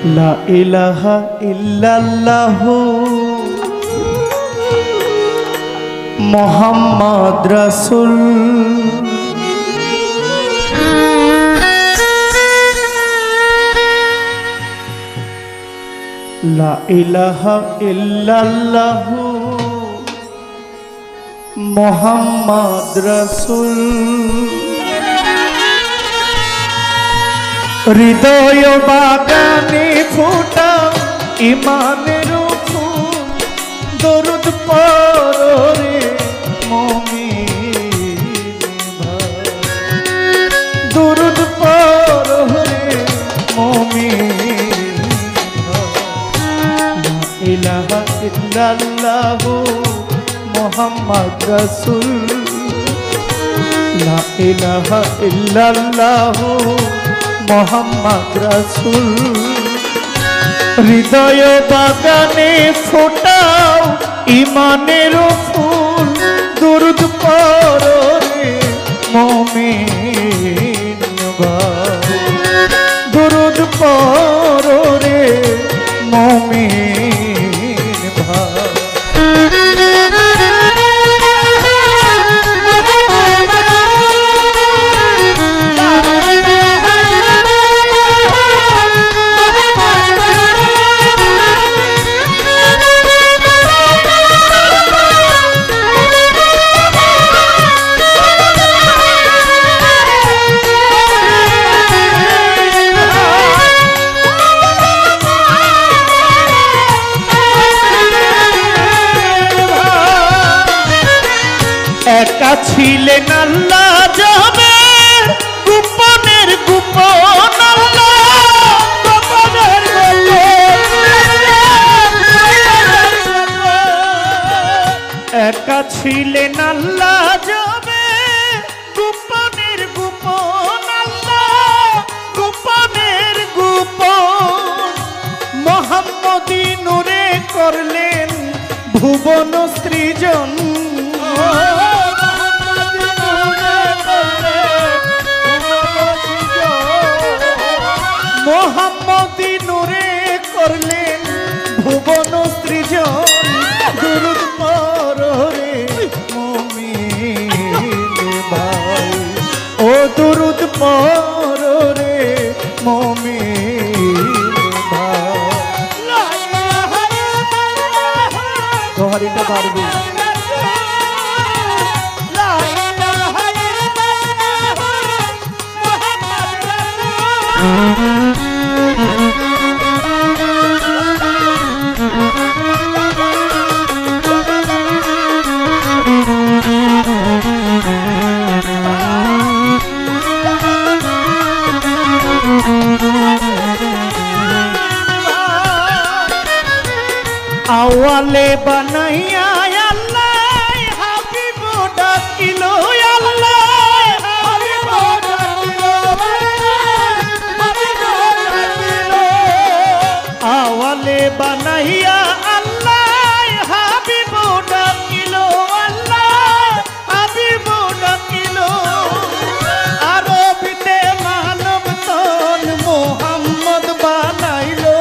লা ইলাহা ইল্লাল্লাহু মুহাম্মদ রাসূল লা ইলাহা ইল্লাল্লাহু মুহাম্মদ রাসূল হৃদয় বাগানে ফোটা ইমানের ফুল দরুদ পড়ো রে মুমিন ভাই দরুদ পড়ো রে মুমিন ভাই লা ইলাহা ইল্লাল্লাহু মুহাম্মদ রাসূল লা ইলাহা ইল্লাল্লাহু মুহাম্মদ রাসূল হৃদয় বাগানে ফোটাও ইমানের ফুল দরুদ পড়ো রে মুমিন ভাই দরুদ পড়ো রে মুমিন ভাই একা ছিলেন আল্লাহ যাবে গোপনের গোপন একা ছিলেন আল্লাহ যাবে গোপনের গোপন গোপনের গোপন মুহাম্মদী নূরে করলেন ভুবন সৃজন মুহাম্মদী নূরে করলেন ভুবন সৃজন দরুদ পড়ো রে মুমিন ভাই ও দরুদ পড়ো রে মুমিন ভাই তোহারিটা পারবি আওয়ালে বানাইয়া আল্লাহ হাবিব ডাকিলো আল্লাহ হাবিব ডাকিলো আওয়ালে বানাইয়া আল্লাহ হাবিব ডাকিলো আল্লাহ হাবিব ডাকিলো আরবিতে মানব তন মুহাম্মদ বানাইলো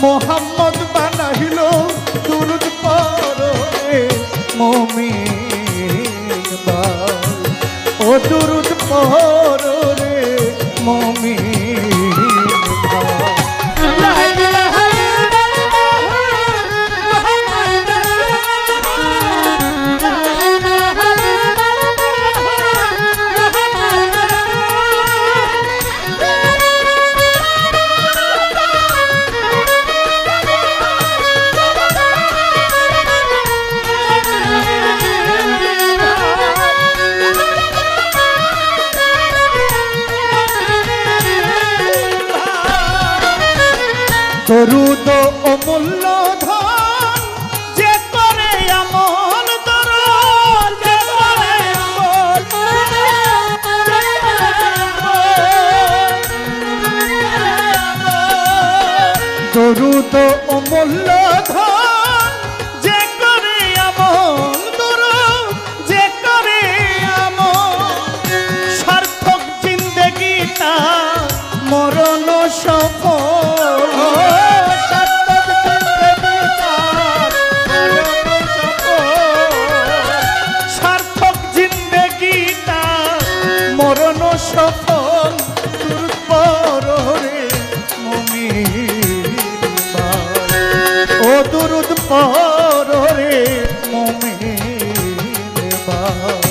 মোহাম্মদ বানাইলো দরুদ পড়ো রে মুমিন ভাই ও দরুদ পড়ো রে মুমিন ভাই দরুদ অমূল্য ধন যে করে আমল দরুদ যে করে আমল দরুদ অমূল্য ধন যে করে আমল পরে মুমিন ভাই।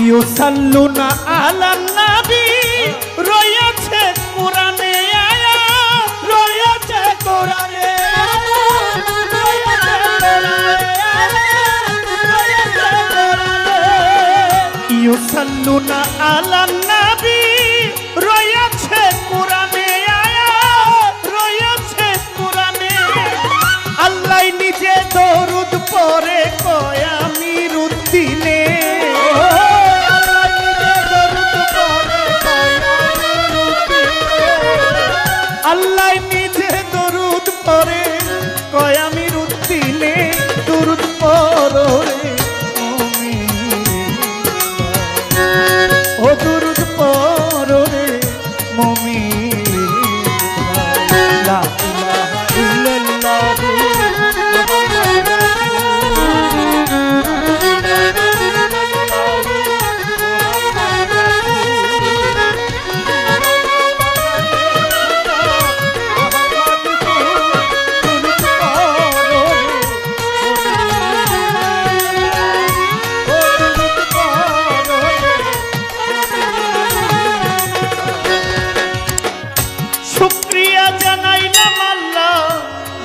ইউসাল্লুনা আলান নবী রয়েছে কোরআনে আয়াত, রয়েছে কোরআনে ইউসাল্লুনা আলান নবী রয়েছে কোরআনে আয়াত, রয়েছে কোরআনে। আল্লাহ নিজে দরুদ পড়ে কয় আমির উদ্দিনে, আল্লাহ নিজে দরুদ পড়ে কয় আমির উদ্দিনে, দরুদ পড়ে ও দরুদ পড়ে মুমিন লা ইলাহা ইল্লাল্লাহু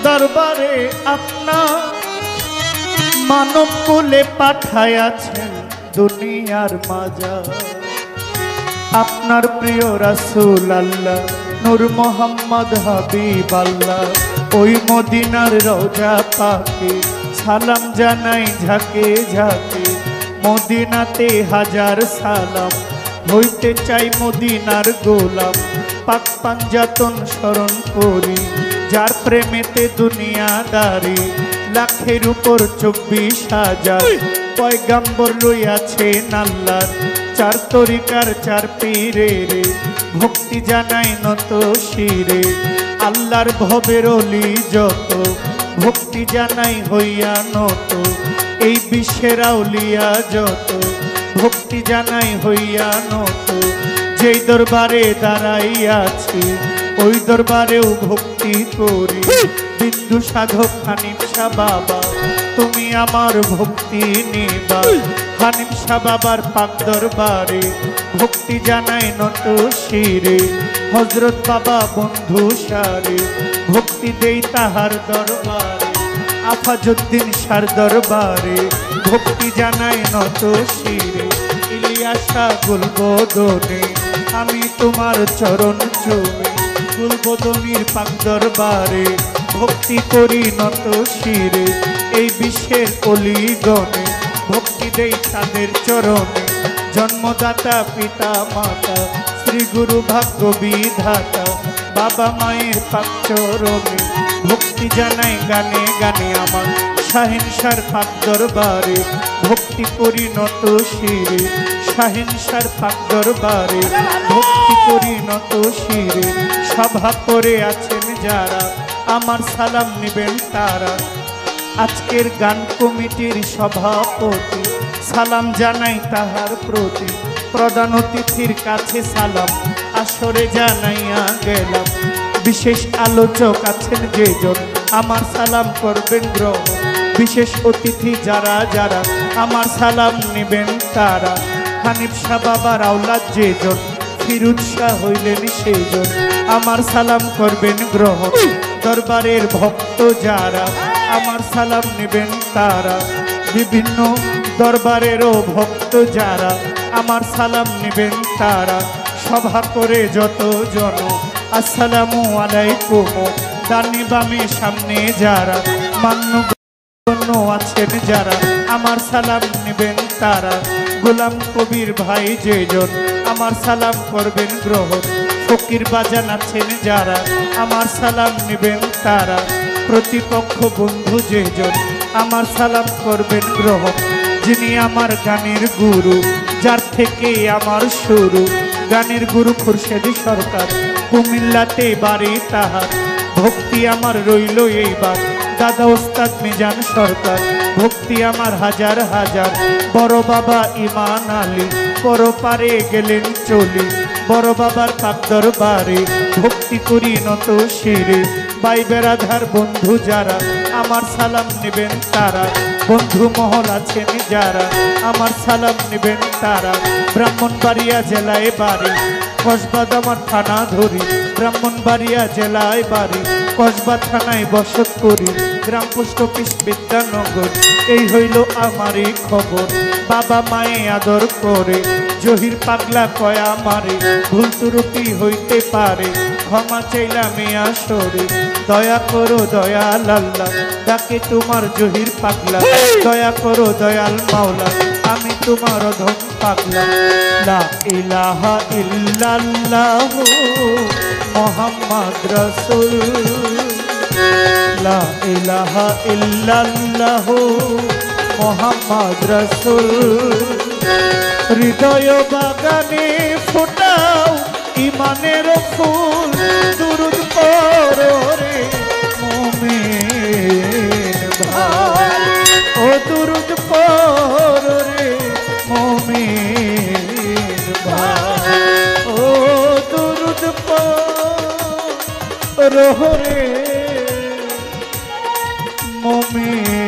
দরবারে আপনার মানব কুলে পাঠায়াছেন দুনিয়ার মাজা। আপনার প্রিয় রাসূল আল্লাহ নূর মোহাম্মদ হাবিব আল্লাহ ওই মদিনার রওজা পাকে সালাম জানাই ঝাঁকে ঝাঁকে। মদিনাতে হাজার সালাম হইতে চাই মদিনার গোলাম। পাক পাঞ্জাতন স্মরণ করি যার প্রেমেতে দুনিয়াদারি। লাখের উপর 24,000 পয়গাম্বর লইয়াছেন আল্লাহর। চার তরিকার চার পীরে রে ভক্তি জানাই নত শিরে। আল্লাহর ভবের অলি যত ভক্তি জানাই হইয়া নত। এই বিশ্বের আউলিয়া যত ভক্তি জানাই হইয়া নত। যেই দরবারে দাঁড়াইয়াছি ওই দরবারেও ভক্তি করি। বিন্দু সাধক হানিফ শাহ বাবা তুমি আমার ভক্তি নিবা। হানিফ শাহ বাবার পাক দরবারে ভক্তি জানাই নত শিরে। হযরত বাবা বন্ধু সারে ভক্তি দেই তাহার দরবারে। আফাজউদ্দিন শাহর দরবারে ভক্তি জানাই নত শিরে। ইলিয়াসা গুলবদনে আমি তোমার চরণ চুমে। গুলবদনির পাক দরবারে ভক্তি করি নত শিরে। এই বিশ্বের অলিগণে ভক্তি দেই তাদের চরণে। জন্মদাতা পিতা মাতা শ্রী গুরু ভাগ্য বিধাতা বাবা মায়ের পাক চরণে ভক্তি জানাই গানে গানে। আমার শাহেনশার পাক দরবারে ভক্তি করি নত শিরে। শাহেনশার পাক দরবারে ভক্তি করি নত শিরে। সভা করে আছেন যারা আমার সালাম নিবেন তারা। আজকের গান কমিটির সভাপতি সালাম জানাই তাহার প্রতি। প্রধান অতিথির কাছে সালাম আসরে জানাইয়া গেলাম। বিশেষ আলোচক আছেন যেজন আমার সালাম করবেন গ্রহণ। বিশেষ অতিথি যারা যারা আমার সালাম নিবেন তারা। হানিফ শাহ বাবার আওলাদ যেজন ফিরুজ শাহ হইলেন সেজন আমার সালাম করবেন গ্রহণ। দরবারের ভক্ত যারা আমার সালাম নিবেন তারা। বিভিন্ন দরবারেরও ভক্ত যারা আমার সালাম নিবেন তারা। সভা করে যত জন আসসালামু আলাইকুম। ডানে বামে সামনে যারা মান্যগণ্য আছেন যারা আমার সালাম নিবেন তারা। গোলাম কবির ভাই যেজন আমার সালাম করবেন গ্রহণ। ফকির বাজান আছেন যারা আমার সালাম নিবেন তারা। প্রতিপক্ষ বন্ধু যেজন আমার সালাম করবেন গ্রহণ, যিনি আমার গানের গুরু, যার থেকে আমার শুরু। গানের গুরু খুরশেদ সরকার, কুমিল্লাতে বাড়ি তাহার। ভক্তি আমার রইল এইবার দাদা ওস্তাদ মিজান সরকার। ভক্তি আমার হাজার হাজার, বড় বাবা ইমান আলী পরপারে গেলেন চলি। বড় বাবার পাক দরবারে ভক্তি করি নত শিরে। ভাই বেড়াধার বন্ধু যারা আমার সালাম নেবেন তারা, বন্ধু মহল আছেন যারা আমার সালাম নেবেন তারা। ব্রাহ্মণবাড়িয়া জেলায় বাড়ি, কসবা দামান থানা ধরি। ব্রাহ্মণবাড়িয়া জেলায় বাড়ি, কসবা থানায় বসত করি। গ্রাম পোস্ট অফিস বিদ্যানগর, এই হইল আমারই খবর। বাবা মায়ে আদর করে, জহির পাগলা কয় আমারে। ভুল ত্রুটি হইতে পারে, ক্ষমা চাইলাম আসরে। দয়া করো দয়াল আল্লাহ, ডাকে তোমার জহির পাগলা। দয়া করো দয়াল মাওলা, আমি তোমার অধম পাগলা। লা ইলাহা ইল্লাল্লাহ মুহাম্মদ রাসূল, লা ইলাহা ইল্লাল্লাহ মুহাম্মদ রাসূল। হৃদয় বাগানে ফোটাও ইমানের ফুল, দুরুদ পড়ো রে মুমিন ভাই, ও দুরুদ পড়ো রে মুমিন ভাই, ও দুরুদ পড়ো রে মুমিন।